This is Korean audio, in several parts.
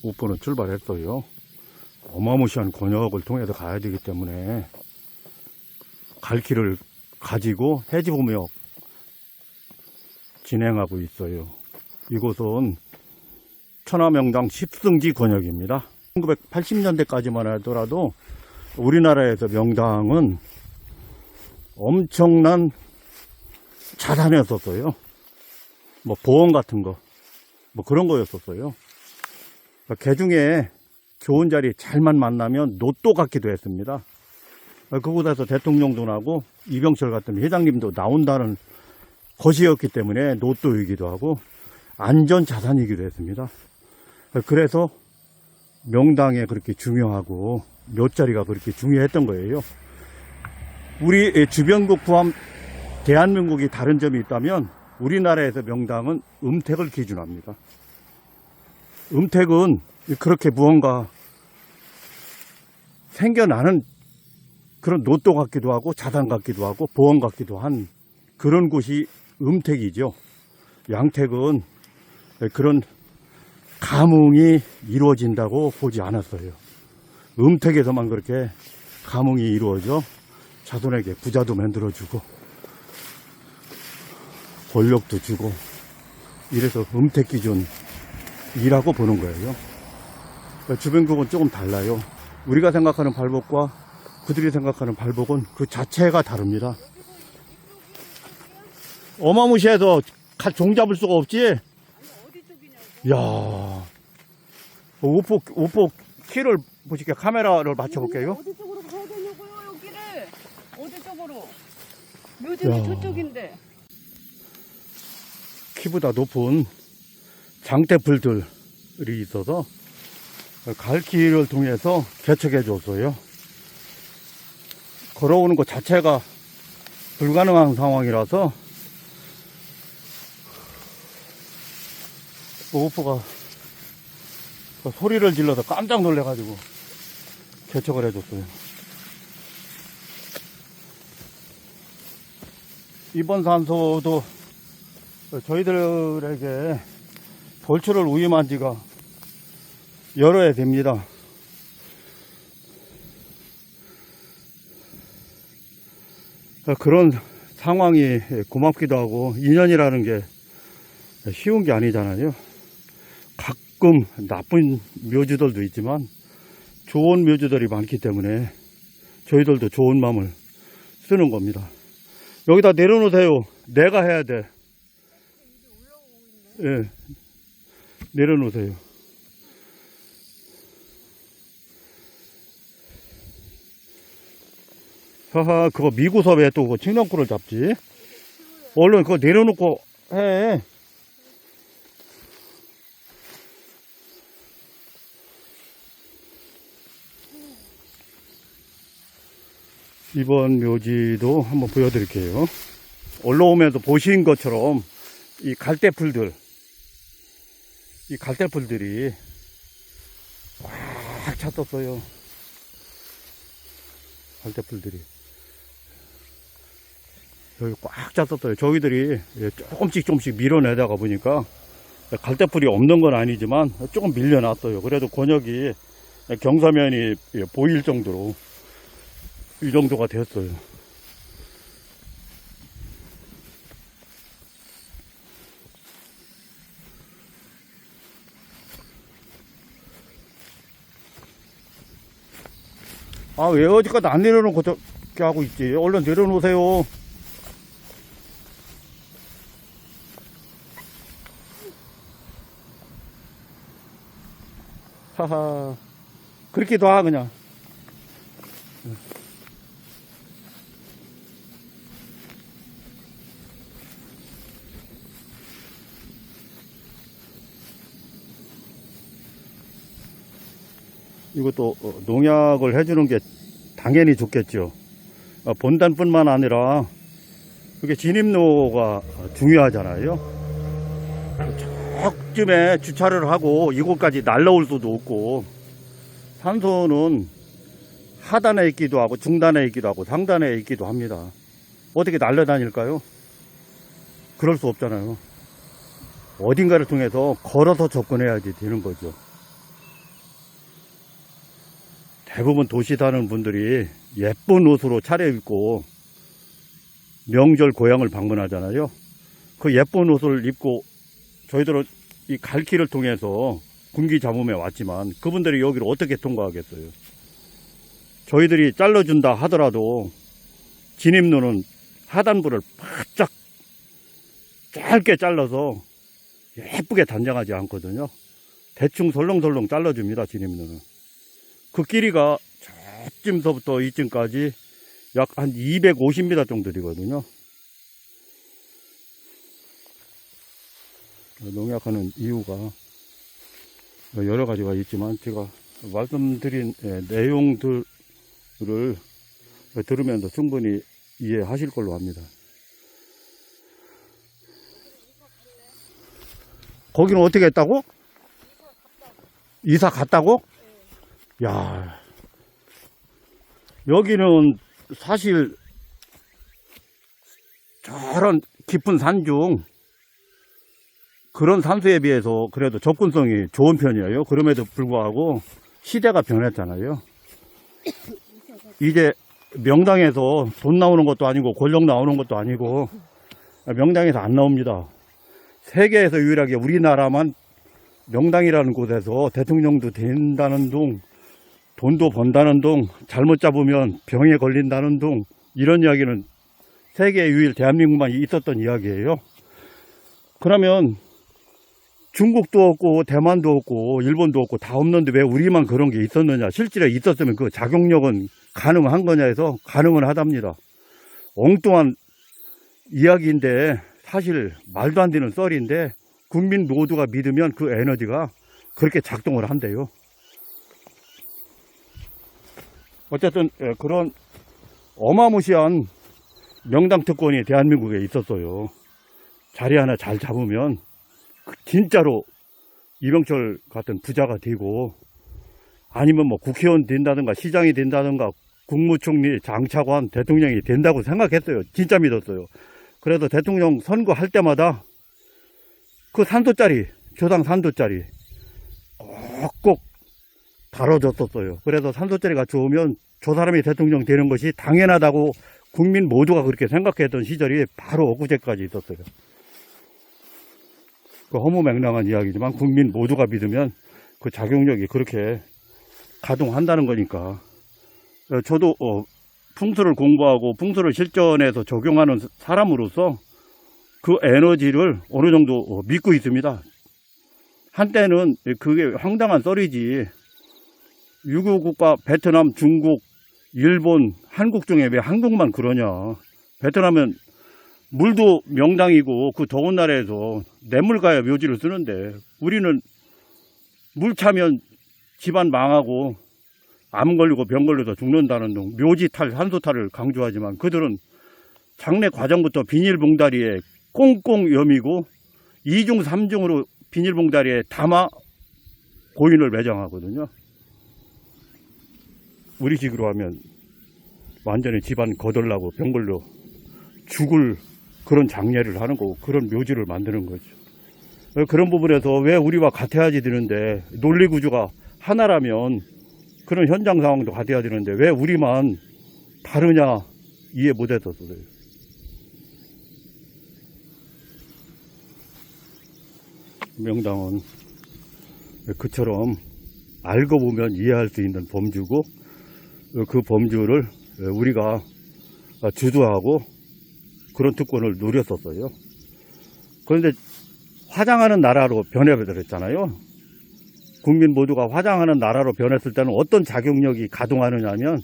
우포는 출발했어요. 어마무시한 권역을 통해서 가야 되기 때문에 갈 길을 가지고 해지보며 진행하고 있어요. 이곳은 천하명당 10승지 권역입니다. 1980년대까지만 하더라도 우리나라에서 명당은 엄청난 자산이었었어요. 뭐 보험 같은 거, 뭐 그런 거였었어요. 개 중에 좋은 자리 잘만 만나면 로또 같기도 했습니다. 그곳에서 대통령도 나고 이병철 같은 회장님도 나온다는 것이었기 때문에 로또이기도 하고 안전자산이기도 했습니다. 그래서 명당에 그렇게 중요하고 몇 자리가 그렇게 중요했던 거예요. 우리 주변국 포함 대한민국이 다른 점이 있다면 우리나라에서 명당은 음택을 기준합니다. 음택은 그렇게 무언가 생겨나는 그런 로또 같기도 하고 자산 같기도 하고 보험 같기도 한 그런 곳이 음택이죠. 양택은 그런 감흥이 이루어진다고 보지 않았어요. 음택에서만 그렇게 감흥이 이루어져 자손에게 부자도 만들어주고 권력도 주고 이래서 음택 기준이라고 보는 거예요. 주변국은 조금 달라요. 우리가 생각하는 발복과 그들이 생각하는 발복은 그 자체가 다릅니다. 어마무시해서 종 잡을 수가 없지? 아니, 어디 쪽이냐고. 야, 오포 키를 보실게요. 카메라를 맞춰볼게요. 어디 쪽으로 가야 되냐고요, 여기를. 어디 쪽으로. 묘지는 저쪽인데. 키보다 높은 장대풀들이 있어서 갈 길을 통해서 개척해 줬어요. 걸어오는 것 자체가 불가능한 상황이라서 오포가 소리를 질러서 깜짝 놀래가지고 개척을 해줬어요. 이번 산소도 저희들에게 벌초를 위임한 지가 여러 해 됩니다. 그런 상황이 고맙기도 하고 인연이라는 게 쉬운 게 아니잖아요. 가끔 나쁜 묘주들도 있지만 좋은 묘주들이 많기 때문에 저희들도 좋은 마음을 쓰는 겁니다. 여기다 내려놓으세요. 내가 해야 돼. 예, 내려놓으세요. 하하, 그거 미고서 왜 또 그 칡령꿀을 잡지? 얼른 그거 내려놓고 해. 이번 묘지도 한번 보여드릴게요. 올라오면서 보신 것처럼 이 갈대풀들이 꽉 찼었어요. 갈대풀들이 여기 꽉 찼었어요. 저희들이 조금씩 밀어내다가 보니까 갈대풀이 없는 건 아니지만 조금 밀려났어요. 그래도 권역이 경사면이 보일 정도로 이 정도가 됐어요. 아, 왜 어디까지 안 내려놓고 저렇게 하고 있지? 얼른 내려놓으세요. 하하. 그렇게 놔, 그냥. 이것도 농약을 해주는 게 당연히 좋겠죠. 본단뿐만 아니라 그게 진입로가 중요하잖아요. 저쯤에 주차를 하고 이곳까지 날라올 수도 없고, 산소는 하단에 있기도 하고 중단에 있기도 하고 상단에 있기도 합니다. 어떻게 날아다닐까요? 그럴 수 없잖아요. 어딘가를 통해서 걸어서 접근해야지 되는 거죠. 대부분 도시 사는 분들이 예쁜 옷으로 차려입고 명절 고향을 방문하잖아요. 그 예쁜 옷을 입고 저희들은 이 갈 길을 통해서 군기 잡음에 왔지만 그분들이 여기를 어떻게 통과하겠어요? 저희들이 잘라준다 하더라도 진입로는 하단부를 바짝 짧게 잘라서 예쁘게 단장하지 않거든요. 대충 설렁설렁 잘라줍니다. 진입로는. 그 길이가 저쯤서부터 이쯤까지 약 한 250m 정도 되거든요. 농약하는 이유가 여러 가지가 있지만 제가 말씀드린 내용들을 들으면서 충분히 이해하실 걸로 합니다. 거기는 어떻게 했다고? 이사 갔다고? 야, 여기는 사실 저런 깊은 산중 그런 산수에 비해서 그래도 접근성이 좋은 편이에요. 그럼에도 불구하고 시대가 변했잖아요. 이제 명당에서 돈 나오는 것도 아니고 권력 나오는 것도 아니고 명당에서 안 나옵니다. 세계에서 유일하게 우리나라만 명당이라는 곳에서 대통령도 된다는 둥, 돈도 번다는 둥, 잘못 잡으면 병에 걸린다는 둥, 이런 이야기는 세계 유일 대한민국만 있었던 이야기예요. 그러면 중국도 없고 대만도 없고 일본도 없고 다 없는데 왜 우리만 그런 게 있었느냐. 실제로 있었으면 그 작용력은 가능한 거냐 해서 가능은 하답니다. 엉뚱한 이야기인데 사실 말도 안 되는 썰인데 국민 모두가 믿으면 그 에너지가 그렇게 작동을 한대요. 어쨌든 그런 어마무시한 명당 특권이 대한민국에 있었어요. 자리 하나 잘 잡으면 진짜로 이병철 같은 부자가 되고 아니면 뭐 국회의원 된다든가 시장이 된다든가 국무총리, 장차관, 대통령이 된다고 생각했어요. 진짜 믿었어요. 그래서 대통령 선거할 때마다 그 산도짜리, 조상 산도짜리 꼭꼭 다뤄줬었어요. 그래서 산도짜리가 좋으면 저 사람이 대통령 되는 것이 당연하다고 국민 모두가 그렇게 생각했던 시절이 바로 엊그제까지 있었어요. 그 허무맹랑한 이야기지만 국민 모두가 믿으면 그 작용력이 그렇게 가동한다는 거니까. 저도 풍수를 공부하고 풍수를 실전에서 적용하는 사람으로서 그 에너지를 어느 정도 믿고 있습니다. 한때는 그게 황당한 썰이지. 유교 국가 베트남, 중국, 일본, 한국 중에 왜 한국만 그러냐. 베트남은 물도 명당이고 그 더운 나라에서 냇물 가야 묘지를 쓰는데 우리는 물 차면 집안 망하고 암 걸리고 병 걸려서 죽는다는 둥 묘지 탈, 산소 탈을 강조하지만 그들은 장례 과정부터 비닐봉다리에 꽁꽁 여미고 2중 3중으로 비닐봉다리에 담아 고인을 매장하거든요. 우리식으로 하면 완전히 집안 거덜나고 병 걸려 죽을 그런 장례를 하는 거고 그런 묘지를 만드는 거죠. 그런 부분에서 왜 우리와 같아야지 되는데 논리구조가 하나라면 그런 현장 상황도 같아야 되는데 왜 우리만 다르냐 이해 못했었어요. 명당은 그처럼 알고 보면 이해할 수 있는 범주고 그 범주를 우리가 주도하고 그런 특권을 누렸었어요. 그런데 화장하는 나라로 변해버렸잖아요. 국민 모두가 화장하는 나라로 변했을 때는 어떤 작용력이 가동하느냐 하면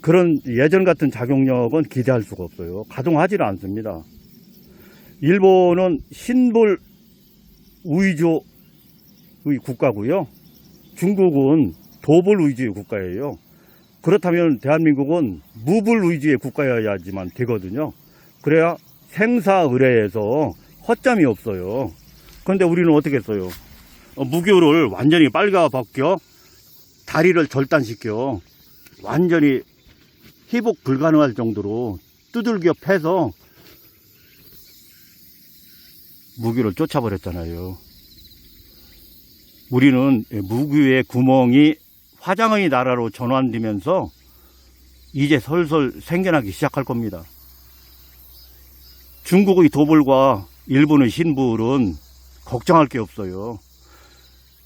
그런 예전 같은 작용력은 기대할 수가 없어요. 가동하지는 않습니다. 일본은 신볼 위주의 국가고요. 중국은 도볼 위주의 국가예요. 그렇다면 대한민국은 무불 위주의 국가여야지만 되거든요. 그래야 생사의례에서 허점이 없어요. 그런데 우리는 어떻게 했어요? 무교를 완전히 빨가벗겨 다리를 절단시켜 완전히 회복 불가능할 정도로 두들겨 패서 무교를 쫓아버렸잖아요. 우리는 무교의 구멍이 화장의 나라로 전환되면서 이제 설설 생겨나기 시작할 겁니다. 중국의 도벌과 일본의 신불은 걱정할 게 없어요.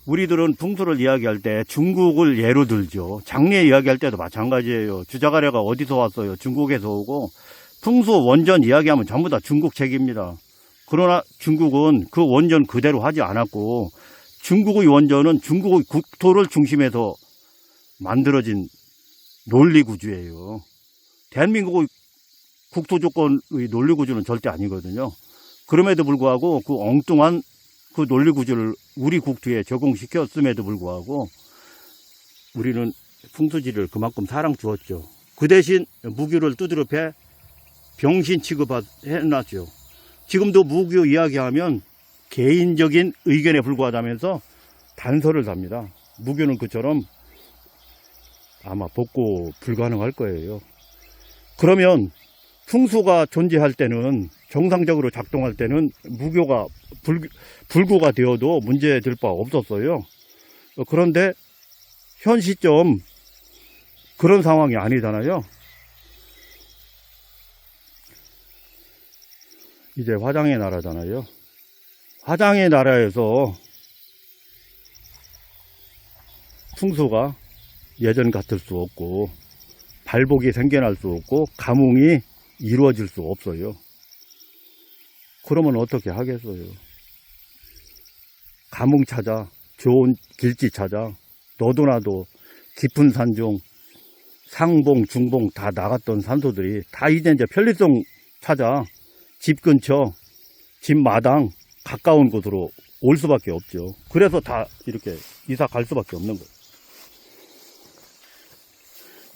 우리들은 풍수를 이야기할 때 중국을 예로 들죠. 장례 이야기할 때도 마찬가지예요. 주자가래가 어디서 왔어요? 중국에서 오고, 풍수 원전 이야기하면 전부 다 중국 책입니다. 그러나 중국은 그 원전 그대로 하지 않았고, 중국의 원전은 중국의 국토를 중심에서 만들어진 논리구조예요. 대한민국의 국토 조건의 논리구조는 절대 아니거든요. 그럼에도 불구하고 그 엉뚱한 그 논리구조를 우리 국토에 적용시켰음에도 불구하고 우리는 풍수지를 그만큼 사랑 주었죠. 그 대신 무교를 두드려 패 병신 취급해놨죠. 지금도 무교 이야기하면 개인적인 의견에 불과하다면서 단서를 답니다. 무교는 그처럼 아마 복고 불가능할 거예요. 그러면 풍수가 존재할 때는, 정상적으로 작동할 때는 무교가 불교가 되어도 문제될 바 없었어요. 그런데 현 시점 그런 상황이 아니잖아요. 이제 화장의 나라잖아요. 화장의 나라에서 풍수가 예전 같을 수 없고, 발복이 생겨날 수 없고, 가뭄이 이루어질 수 없어요. 그러면 어떻게 하겠어요? 가뭄 찾아, 좋은 길지 찾아, 너도 나도 깊은 산중, 상봉, 중봉 다 나갔던 산소들이 다 이제 편리성 찾아 집 근처, 집 마당 가까운 곳으로 올 수밖에 없죠. 그래서 다 이렇게 이사 갈 수밖에 없는 거예요.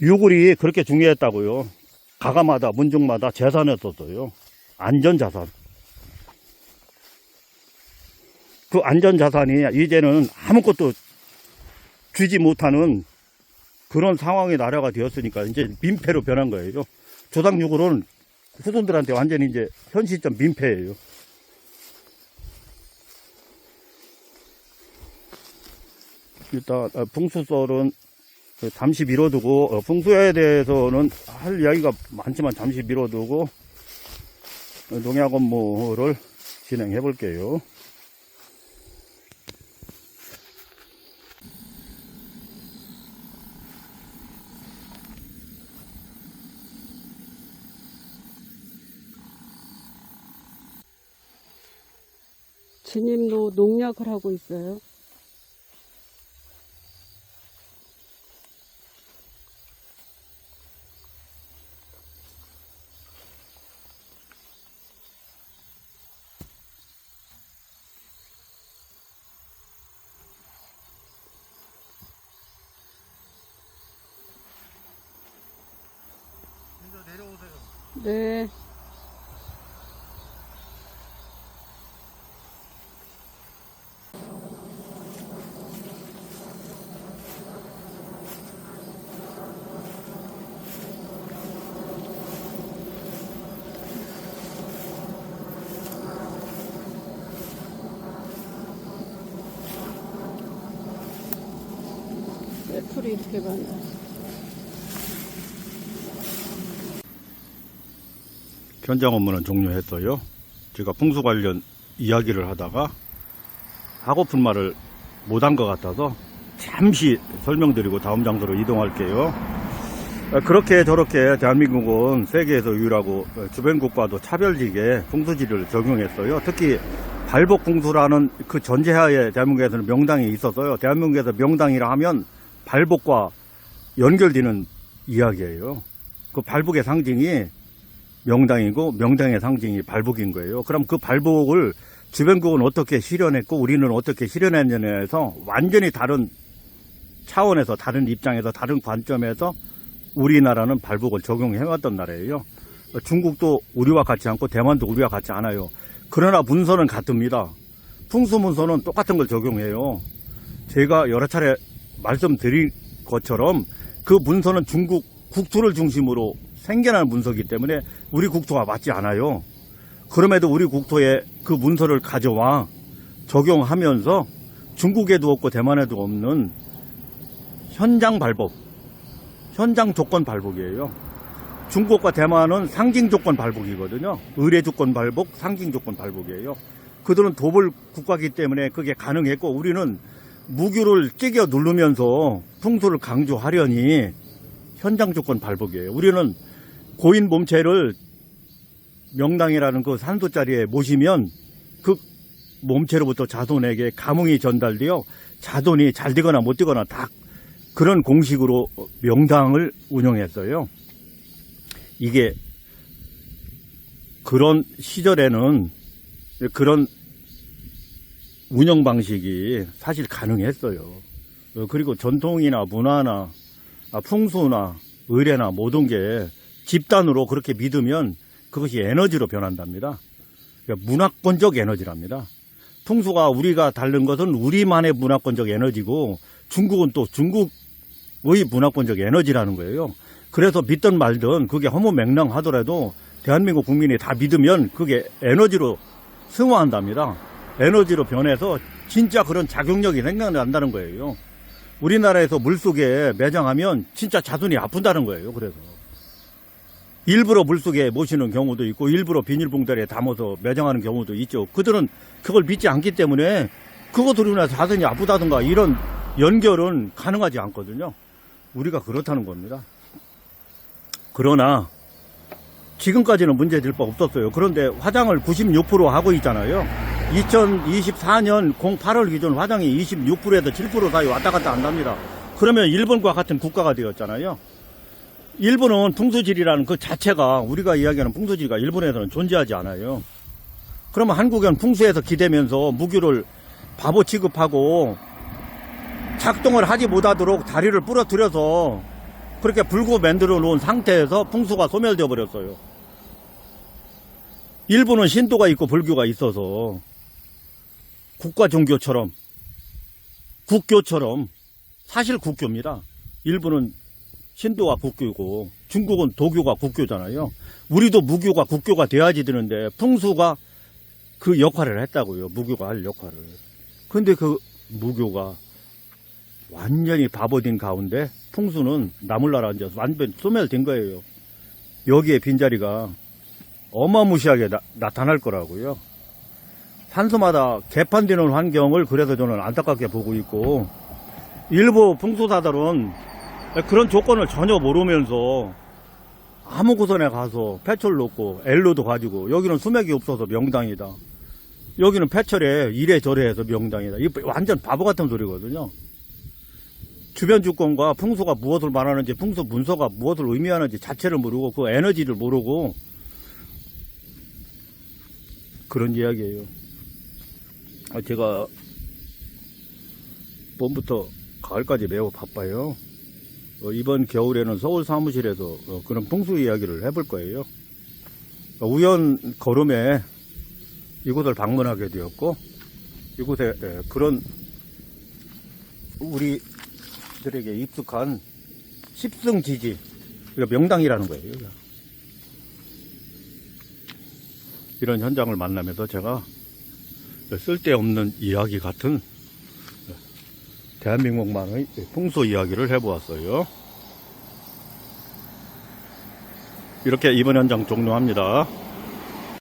유골이 그렇게 중요했다고요. 가가마다, 문중마다 재산이었어요. 안전자산. 그 안전자산이 이제는 아무것도 주지 못하는 그런 상황의 나라가 되었으니까 이제 민폐로 변한 거예요. 조상유골은 후손들한테 완전히 이제 현 시점 민폐예요. 일단 풍수설은 잠시 미뤄두고, 풍수에 대해서는 할 이야기가 많지만 잠시 미뤄두고 농약 업무를 진행해 볼게요. 주님도 농약을 하고 있어요. 이제 내려오세요. 네. 풀이 이렇게 많아. 현장 업무는 종료했어요. 제가 풍수 관련 이야기를 하다가 하고픈 말을 못한 것 같아서 잠시 설명드리고 다음 장소로 이동할게요. 그렇게 저렇게 대한민국은 세계에서 유일하고 주변국과도 차별지게 풍수지를 적용했어요. 특히 발복풍수라는 그 전제하에 대한민국에서는 명당이 있었어요. 대한민국에서 명당이라 하면 발복과 연결되는 이야기예요. 그 발복의 상징이 명당이고 명당의 상징이 발복인 거예요. 그럼 그 발복을 주변국은 어떻게 실현했고 우리는 어떻게 실현했느냐에서 완전히 다른 차원에서, 다른 입장에서, 다른 관점에서 우리나라는 발복을 적용해왔던 나라예요. 중국도 우리와 같지 않고 대만도 우리와 같지 않아요. 그러나 문서는 같습니다. 풍수 문서는 똑같은 걸 적용해요. 제가 여러 차례 말씀드린 것처럼 그 문서는 중국 국토를 중심으로 생겨난 문서이기 때문에 우리 국토와 맞지 않아요. 그럼에도 우리 국토에 그 문서를 가져와 적용하면서 중국에도 없고 대만에도 없는 현장 발복, 현장 조건 발복이에요. 중국과 대만은 상징 조건 발복이거든요. 의례 조건 발복, 상징 조건 발복이에요. 그들은 도벌 국가이기 때문에 그게 가능했고, 우리는 무교를 찌겨 누르면서 풍수를 강조하려니 현장 조건 발복이에요. 우리는 고인 몸체를 명당이라는 그 산소 자리에 모시면 그 몸체로부터 자손에게 감흥이 전달되어 자손이 잘 되거나 못 되거나 다 그런 공식으로 명당을 운영했어요. 이게 그런 시절에는 그런 운영 방식이 사실 가능했어요. 그리고 전통이나 문화나 풍수나 의례나 모든 게 집단으로 그렇게 믿으면 그것이 에너지로 변한답니다. 그러니까 문화권적 에너지랍니다. 풍수가 우리가 다른 것은 우리만의 문화권적 에너지고, 중국은 또 중국의 문화권적 에너지라는 거예요. 그래서 믿든 말든 그게 허무맹랑하더라도 대한민국 국민이 다 믿으면 그게 에너지로 승화한답니다. 에너지로 변해서 진짜 그런 작용력이 생겨난다는 거예요. 우리나라에서 물속에 매장하면 진짜 자손이 아픈다는 거예요. 그래서 일부러 물속에 모시는 경우도 있고, 일부러 비닐봉다리에 담아서 매장하는 경우도 있죠. 그들은 그걸 믿지 않기 때문에 그것으로 인해서 자손이 아프다든가 이런 연결은 가능하지 않거든요. 우리가 그렇다는 겁니다. 그러나 지금까지는 문제될 바 없었어요. 그런데 화장을 96% 하고 있잖아요. 2024년 08월 기준 화장이 26%에서 7% 사이 왔다 갔다 한답니다. 그러면 일본과 같은 국가가 되었잖아요. 일본은 풍수질이라는 그 자체가, 우리가 이야기하는 풍수질이 일본에서는 존재하지 않아요. 그러면 한국은 풍수에서 기대면서 무교를 바보 취급하고 작동을 하지 못하도록 다리를 부러뜨려서 그렇게 불구 만들어 놓은 상태에서 풍수가 소멸되어 버렸어요. 일본은 신도가 있고 불교가 있어서 국가 종교처럼, 국교처럼, 사실 국교입니다. 일본은 신도가 국교고 중국은 도교가 국교잖아요. 우리도 무교가 국교가 돼야지 되는데 풍수가 그 역할을 했다고요. 무교가 할 역할을. 근데 그 무교가 완전히 바보된 가운데 풍수는 나물나라 앉아서 완전 소멸된 거예요. 여기에 빈자리가 어마무시하게 나타날 거라고요. 산소마다 개판되는 환경을 그래서 저는 안타깝게 보고 있고, 일부 풍수사들은 그런 조건을 전혀 모르면서 아무 곳에 가서 폐철 놓고 엘로도 가지고, 여기는 수맥이 없어서 명당이다, 여기는 폐철에 이래저래 해서 명당이다. 이게 완전 바보 같은 소리거든요. 주변 주권과 풍수가 무엇을 말하는지, 풍수 문서가 무엇을 의미하는지 자체를 모르고 그 에너지를 모르고 그런 이야기예요. 제가 봄부터 가을까지 매우 바빠요. 이번 겨울에는 서울 사무실에서 그런 풍수 이야기를 해볼 거예요. 우연 걸음에 이곳을 방문하게 되었고, 이곳에 그런 우리들에게 익숙한 십승지지, 명당이라는 거예요. 이런 현장을 만나면서 제가 쓸데없는 이야기 같은 대한민국만의 풍수 이야기를 해보았어요. 이렇게 이번 현장 종료합니다.